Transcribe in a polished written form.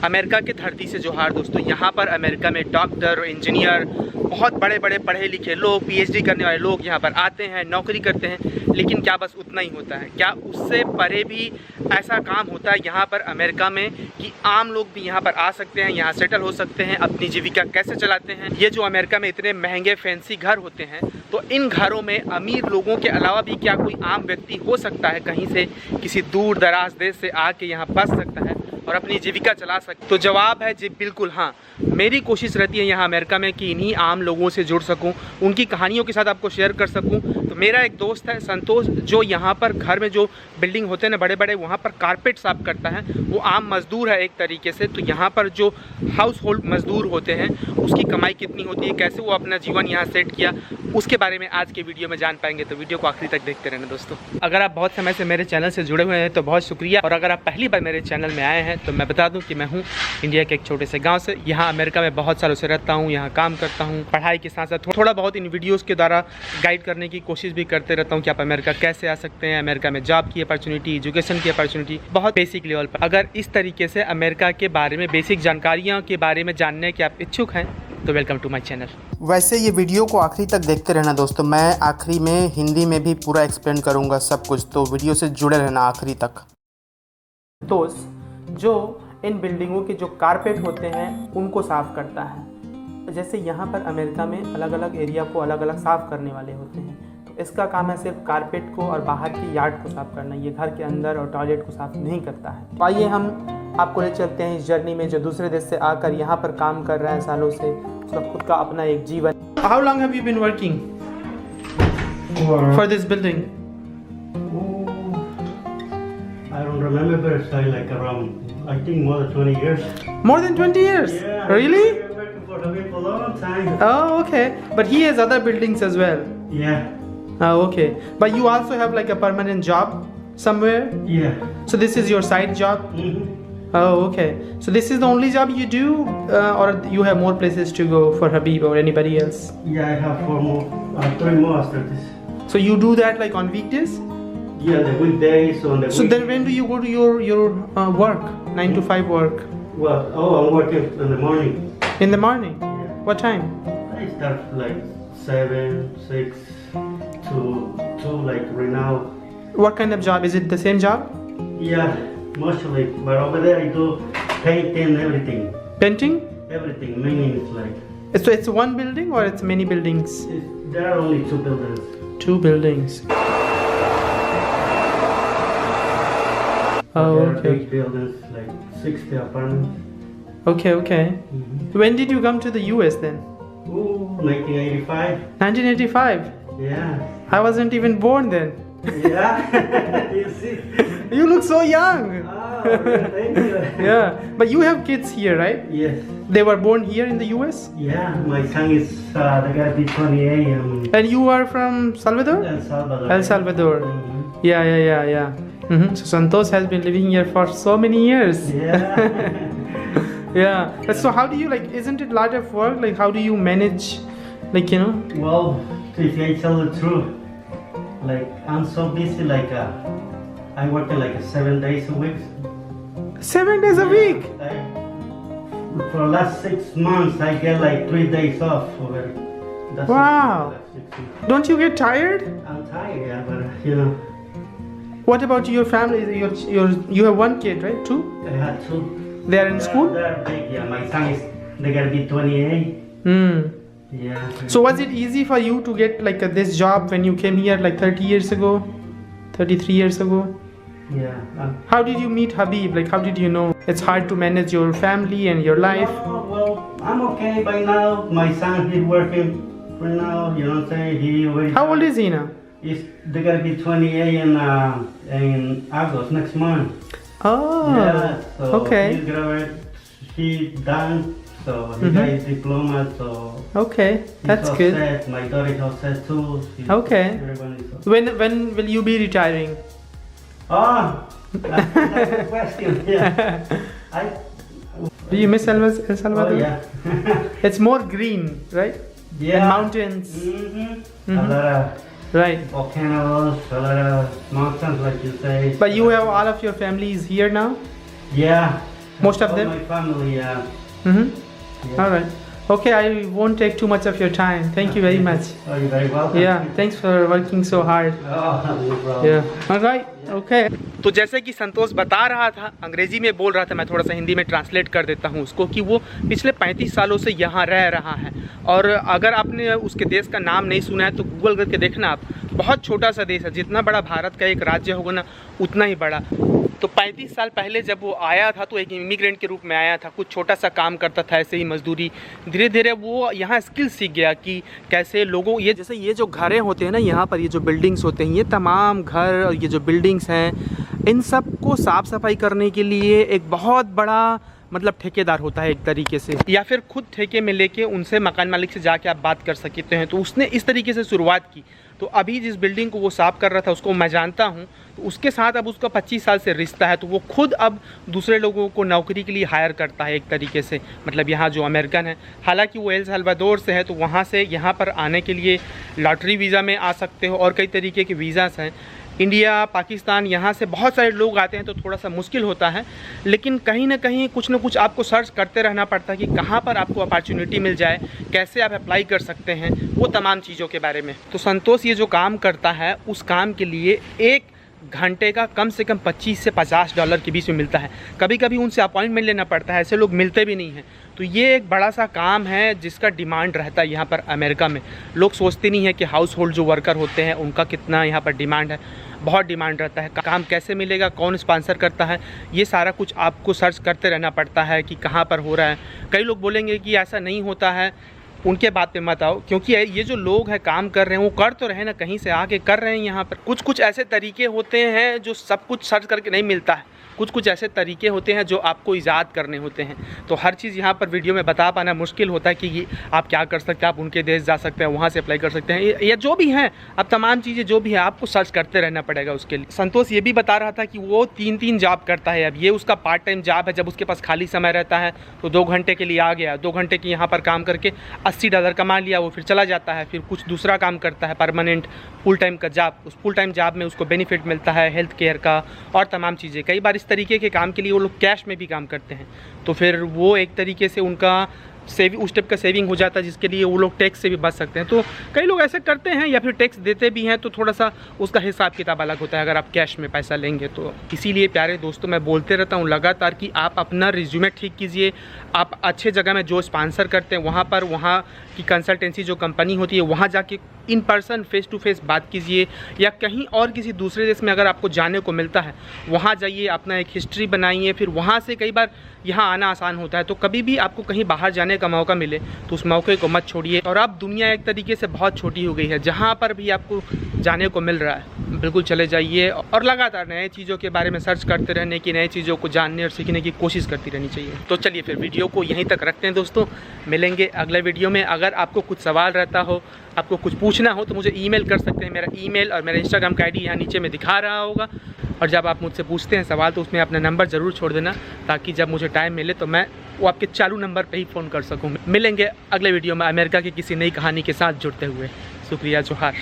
America की धरती से जोहार दोस्तों। यहाँ पर अमेरिका में डॉक्टर, इंजीनियर, बहुत बड़े बड़े पढ़े लिखे लोग, पीएचडी करने वाले लोग यहाँ पर आते हैं, नौकरी करते हैं। लेकिन क्या बस उतना ही होता है? क्या उससे परे भी ऐसा काम होता है यहाँ पर अमेरिका में कि आम लोग भी यहाँ पर आ सकते हैं, यहाँ सेटल हो सकते हैं, अपनी जीविका कैसे चलाते हैं? ये जो अमेरिका में इतने महंगे फैंसी घर होते हैं, तो इन घरों में अमीर लोगों के अलावा भी क्या कोई आम व्यक्ति हो सकता है कहीं से किसी दूर दराज देश से आके यहाँ बस सकता है और अपनी जीविका चला सकते? तो जवाब है जी बिल्कुल हाँ। मेरी कोशिश रहती है यहाँ अमेरिका में कि इन्हीं आम लोगों से जुड़ सकूँ, उनकी कहानियों के साथ आपको शेयर कर सकूँ। तो मेरा एक दोस्त है संतोष, जो यहाँ पर घर में जो बिल्डिंग होते हैं ना बड़े बड़े, वहाँ पर कारपेट साफ करता है। वो आम मजदूर है एक तरीके से। तो यहाँ पर जो हाउस होल्ड मजदूर होते हैं उसकी कमाई कितनी होती है, कैसे वो अपना जीवन यहाँ सेट किया, उसके बारे में आज के वीडियो में जान पाएंगे। तो वीडियो को आखिरी तक देखते रहना दोस्तों। अगर आप बहुत समय से मेरे चैनल से जुड़े हुए हैं तो बहुत शुक्रिया, और अगर आप पहली बार मेरे चैनल में आए हैं तो मैं बता दूं कि मैं हूं इंडिया के एक छोटे से गांव से। यहाँ अमेरिका में बहुत सालों से रहता हूं, यहाँ काम करता हूं, पढ़ाई के साथ साथ थोड़ा बहुत इन वीडियोस के द्वारा गाइड करने की कोशिश भी करते रहता हूं कि आप अमेरिका कैसे आ सकते हैं, अमेरिका में जॉब की अपॉर्चुनिटी, एजुकेशन की अपॉर्चुनिटी, बहुत बेसिक लेवल पर। अगर इस तरीके से अमेरिका के बारे में बेसिक जानकारियों के बारे में जानने के आप इच्छुक हैं तो वेलकम टू माय चैनल। वैसे ये वीडियो को आखिरी तक देखते रहना दोस्तों। मैं आखिरी में हिंदी में भी पूरा एक्सप्लेन करूँगा सब कुछ, तो वीडियो से जुड़े रहना आखिरी तक। दोस्त जो इन बिल्डिंगों के जो कारपेट होते हैं उनको साफ़ करता है। जैसे यहाँ पर अमेरिका में अलग अलग एरिया को अलग अलग साफ़ करने वाले होते हैं, तो इसका काम है सिर्फ कारपेट को और बाहर की यार्ड को साफ़ करना। ये घर के अंदर और टॉयलेट को साफ़ नहीं करता है। तो आइए हम आपको ले चलते हैं इस जर्नी में, जो दूसरे देश से आकर यहाँ पर काम कर रहा है सालों से, उसका खुद का अपना एक जीवन। How long have you been working for this building? I don't remember, but it's like around, I think more than 20 years. More than 20 years? Yeah. Really? I've been working for him for a long time. Oh, okay. But he has other buildings as well. Yeah. Oh, okay. But you also have like a permanent job somewhere? Yeah. So this is your side job? Mm-hmm. Oh, okay. So this is the only job you do, or you have more places to go for Habib or anybody else? Yeah, I have 3 more after this. So you do that like on weekdays? Yeah, the weekdays on the So week. then when do you go to your work, 9 to 5 work? Well, I'm working in the morning. In the morning? Yeah. What time? I start like 7, 6 to 2, like right now. What kind of job? Is it the same job? Yeah, mostly. But over there I do painting, everything. Painting? Everything, meaning it's like, So it's one building or it's many buildings? there are only 2 buildings. 2 buildings. Oh, There are okay. big buildings, like 60 apartments. Okay, okay. When did you come to the US then? Ooh, 1985. 1985? Yeah. I wasn't even born then. Yeah. You see? You look so young. Oh, thank you. Yeah, but you have kids here, right? Yes. They were born here in the US? Yeah, my son is, they gotta be 28 and And you are from Salvador? El Salvador. El Salvador. Mhm. Yeah. So Santosh has been living here for so many years. Yeah. Yeah. So how do you like? Isn't it a lot of work? Like how do you manage? Like Well, if I tell the truth, like I'm so busy, like I work like 7 days a week. 7 days a week. For the last 6 months, I get like 3 days off over. That's Wow. it, like 6 months. Don't you get tired? I'm tired, yeah, but you know, What about your family? You have one kid, right? 2? I had to. They are in school. They're big, yeah. My son is, they gotta be 28. Hmm. Yeah. So was it easy for you to get like this job when you came here like 30 years ago, 33 years ago? Yeah. How did you meet Habib? Like how did you know it's hard to manage your family and your life? Well, I'm okay by now. My son, he's working for now. You know what I'm saying? He already. How old is he now? They gotta be 28 in August next month. Oh, Yeah. So okay. He's graduated. He's done. So he got his diploma. So Okay, he's that's all good. set. My daughter is all set too. Okay. Everyone is all When will you be retiring? Oh, that's a good question. Yeah. Do you miss El Salvador? Oh, yeah. It's more green, right? Yeah. And mountains. Mm-hmm. A lot of Right. volcanoes, a lot of mountains, like you say. But you have all of your families here now? Yeah. Most of All them? my family, yeah. Mm-hmm. Yeah. All right. Okay, I won't take too much of your time. Thank you very much. Oh, you're very welcome. Yeah, thanks for working so hard. Oh, no problem. Yeah. All right. Okay. तो जैसे कि संतोष बता रहा था, अंग्रेजी में बोल रहा था, मैं थोड़ा सा हिंदी में ट्रांसलेट कर देता हूँ उसको, कि वो पिछले 35 सालों से यहाँ रह रहा है। और अगर आपने उसके देश का नाम नहीं सुना है तो गूगल करके देखना आप, बहुत छोटा सा देश है, जितना बड़ा भारत का एक राज्य होगा ना उतना ही बड़ा। तो 35 साल पहले जब वो आया था तो एक इमिग्रेंट के रूप में आया था, कुछ छोटा सा काम करता था ऐसे ही मजदूरी। धीरे धीरे वो यहाँ स्किल सीख गया कि कैसे लोगों, ये जैसे ये जो घरें होते हैं ना यहाँ पर, ये जो बिल्डिंग्स होते हैं, ये तमाम घर और ये जो बिल्डिंग्स हैं, इन सब को साफ़ सफाई करने के लिए एक बहुत बड़ा मतलब ठेकेदार होता है एक तरीके से, या फिर खुद ठेके में लेके उनसे मकान मालिक से जाके आप बात कर सकते हैं। तो उसने इस तरीके से शुरुआत की। तो अभी जिस बिल्डिंग को वो साफ़ कर रहा था उसको मैं जानता हूँ, तो उसके साथ अब उसका 25 साल से रिश्ता है। तो वो खुद अब दूसरे लोगों को नौकरी के लिए हायर करता है एक तरीके से, मतलब यहाँ जो अमेरिकन है, हालांकि वो एल साल्वाडोर से है, तो वहाँ से यहाँ पर आने के लिए लॉटरी वीज़ा में आ सकते हो और कई तरीके के वीज़ास हैं। इंडिया, पाकिस्तान, यहाँ से बहुत सारे लोग आते हैं तो थोड़ा सा मुश्किल होता है, लेकिन कहीं ना कहीं कुछ ना कुछ आपको सर्च करते रहना पड़ता है कि कहाँ पर आपको अपॉर्चुनिटी मिल जाए, कैसे आप अप्लाई कर सकते हैं, वो तमाम चीज़ों के बारे में। तो संतोष ये जो काम करता है उस काम के लिए एक घंटे का कम से कम 25 से $50 के बीच में मिलता है। कभी कभी उनसे अपॉइंटमेंट लेना पड़ता है, ऐसे लोग मिलते भी नहीं हैं। तो ये एक बड़ा सा काम है जिसका डिमांड रहता है यहाँ पर अमेरिका में। लोग सोचते नहीं हैं कि हाउस होल्ड जो वर्कर होते हैं उनका कितना यहाँ पर डिमांड है, बहुत डिमांड रहता है। काम कैसे मिलेगा, कौन स्पॉन्सर करता है, ये सारा कुछ आपको सर्च करते रहना पड़ता है कि कहाँ पर हो रहा है। कई लोग बोलेंगे कि ऐसा नहीं होता है, उनके बात पे मत आओ, क्योंकि ये जो लोग हैं काम कर रहे हैं वो कर तो रहे हैं ना, कहीं से आके कर रहे हैं। यहाँ पर कुछ कुछ ऐसे तरीके होते हैं जो सब कुछ सर्च करके नहीं मिलता है, कुछ कुछ ऐसे तरीके होते हैं जो आपको ईजाद करने होते हैं। तो हर चीज़ यहाँ पर वीडियो में बता पाना मुश्किल होता है कि ये आप क्या कर सकते हैं। आप उनके देश जा सकते हैं, वहाँ से अप्लाई कर सकते हैं, या जो भी हैं, अब तमाम चीज़ें जो भी है आपको सर्च करते रहना पड़ेगा उसके लिए। संतोष ये भी बता रहा था कि वो 3-3 जॉब करता है। अब ये उसका पार्ट टाइम जॉब है, जब उसके पास खाली समय रहता है तो 2 घंटे के लिए आ गया, 2 घंटे की यहाँ पर काम करके $80 कमा लिया, वो फिर चला जाता है, फिर कुछ दूसरा काम करता है परमानेंट फुल टाइम का जॉब। उस फुल टाइम जॉब में उसको बेनिफिट मिलता है हेल्थ केयर का और तमाम चीज़ें। कई बार इस तरीके के काम के लिए वो लोग कैश में भी काम करते हैं, तो फिर वो एक तरीके से उनका सेविंग, उस टाइप का सेविंग हो जाता है जिसके लिए वो लोग टैक्स से भी बच सकते हैं। तो कई लोग ऐसे करते हैं या फिर टैक्स देते भी हैं, तो थोड़ा सा उसका हिसाब किताब अलग होता है अगर आप कैश में पैसा लेंगे तो। इसीलिए प्यारे दोस्तों मैं बोलते रहता हूँ लगातार कि आप अपना रिज्यूमे ठीक कीजिए। आप अच्छे जगह में जो स्पॉन्सर करते हैं वहाँ पर, वहाँ की कंसल्टेंसी जो कंपनी होती है वहाँ जाके in person face to face बात कीजिए, या कहीं और किसी दूसरे देश में अगर आपको जाने को मिलता है वहाँ जाइए, अपना एक हिस्ट्री बनाइए, फिर वहाँ से कई बार यहाँ आना आसान होता है। तो कभी भी आपको कहीं बाहर जाने का मौका मिले तो उस मौके को मत छोड़िए। और अब दुनिया एक तरीके से बहुत छोटी हो गई है, जहाँ पर भी आपको जाने को मिल रहा है बिल्कुल चले जाइए, और लगातार नए चीज़ों के बारे में सर्च करते रहने की, नई चीज़ों को जानने और सीखने की कोशिश करती रहनी चाहिए। तो चलिए फिर वीडियो को यहीं तक रखते हैं दोस्तों, मिलेंगे अगले वीडियो में। अगर आपको कुछ सवाल रहता हो, आपको कुछ पूछना हो तो मुझे ईमेल कर सकते हैं। मेरा ईमेल और मेरा इंस्टाग्राम का आईडी यहाँ नीचे में दिखा रहा होगा, और जब आप मुझसे पूछते हैं सवाल तो उसमें अपना नंबर ज़रूर छोड़ देना, ताकि जब मुझे टाइम मिले तो मैं वो आपके चालू नंबर पे ही फ़ोन कर सकूँ। मिलेंगे अगले वीडियो में अमेरिका की किसी नई कहानी के साथ जुड़ते हुए। शुक्रिया, जोहार।